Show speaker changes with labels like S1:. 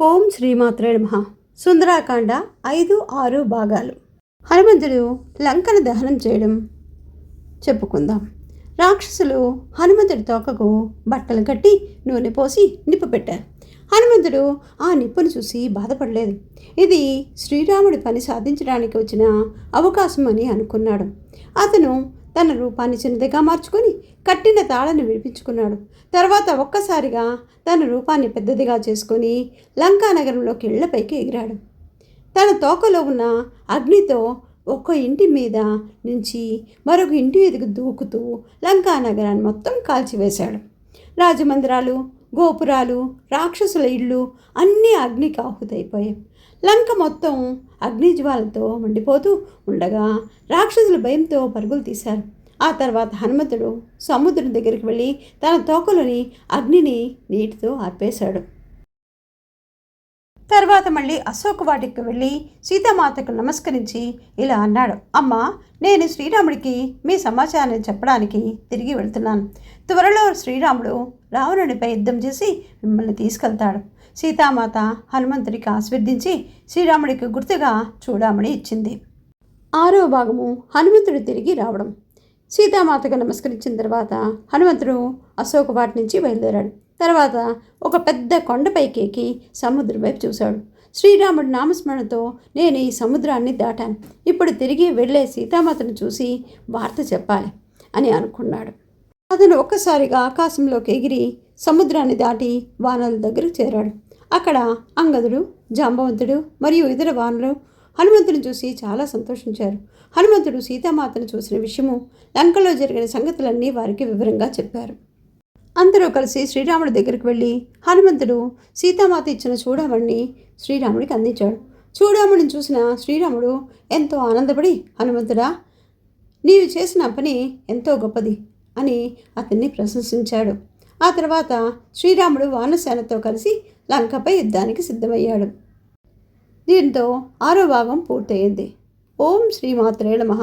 S1: ఓం శ్రీమాత్రే నమః. సుందరాకాండ 5-6 భాగాలు. హనుమంతుడు లంకను దహనం చేయడం చెప్పుకుందాం. రాక్షసులు హనుమంతుడి తోకకు బట్టలు కట్టి నూనె పోసి నిప్పు పెట్టారు. హనుమంతుడు ఆ నిప్పును చూసి బాధపడలేదు. ఇది శ్రీరాముడి పని సాధించడానికి వచ్చిన అవకాశం అని అనుకున్నాడు. అతను తన రూపాన్ని చిన్నదిగా మార్చుకొని కట్టిన తాళను విడిపించుకున్నాడు. తర్వాత ఒక్కసారిగా తన రూపాన్ని పెద్దదిగా చేసుకొని లంకా నగరంలోకి ఇళ్లపైకి ఎగిరాడు. తన తోకలో ఉన్న అగ్నితో ఒక్క ఇంటి మీద నుంచి మరొక ఇంటి మీదకు దూకుతూ లంకా నగరాన్ని మొత్తం కాల్చివేశాడు. రాజమందిరాలు, గోపురాలు, రాక్షసుల ఇళ్ళు అన్నీ అగ్నికి ఆహుతైపోయాయి. లంక మొత్తం అగ్నిజ్వాలతో మండిపోతూ ఉండగా రాక్షసుల భయంతో పరుగులు తీశారు. ఆ తర్వాత హనుమంతుడు సముద్రం దగ్గరికి వెళ్ళి తన తోకలోని అగ్నిని నీటితో ఆర్పేశాడు. తర్వాత మళ్ళీ అశోక వాటికి వెళ్ళి సీతామాతకు నమస్కరించి ఇలా అన్నాడు: అమ్మా, నేను శ్రీరాముడికి మీ సమాచారాన్ని చెప్పడానికి తిరిగి వెళ్తున్నాను. త్వరలో శ్రీరాముడు రావణుడిపై యుద్ధం చేసి మిమ్మల్ని తీసుకెళ్తాడు. సీతామాత హనుమంతుడికి ఆశీర్వదించి శ్రీరాముడికి గుర్తుగా చూడమని ఇచ్చింది. 6వ భాగము. హనుమంతుడు తిరిగి రావడం. సీతామాతకు నమస్కరించిన తర్వాత హనుమంతుడు అశోకవాటి నుంచి బయలుదేరాడు. తర్వాత ఒక పెద్ద కొండపైకి ఎక్కి సముద్రం వైపు చూశాడు. శ్రీరాముడి నామస్మరణతో నేను ఈ సముద్రాన్ని దాటాను. ఇప్పుడు తిరిగి వెళ్ళే సీతామాతను చూసి వార్త చెప్పాలి అని అనుకున్నాడు. అతను ఒక్కసారిగా ఆకాశంలోకి ఎగిరి సముద్రాన్ని దాటి వానరుల దగ్గరకు చేరాడు. అక్కడ అంగదుడు, జాంబవంతుడు మరియు ఇతర వానరులు హనుమంతుని చూసి చాలా సంతోషించారు. హనుమంతుడు సీతామాతను చూసిన విషయము, లంకలో జరిగిన సంగతులన్నీ వారికి వివరంగా చెప్పారు. అందరూ కలిసి శ్రీరాముడి దగ్గరికి వెళ్ళి హనుమంతుడు సీతామాత ఇచ్చిన చూడమణిని శ్రీరాముడికి అందించాడు. చూడమణిని చూసిన శ్రీరాముడు ఎంతో ఆనందపడి, హనుమంతుడా, నీవు చేసిన పని ఎంతో గొప్పది అని అతన్ని ప్రశంసించాడు. ఆ తర్వాత శ్రీరాముడు వానసేనతో కలిసి లంకపై యుద్ధానికి సిద్ధమయ్యాడు. దీంతో 6వ భాగం పూర్తయింది. ఓం శ్రీమాత్రే నమః.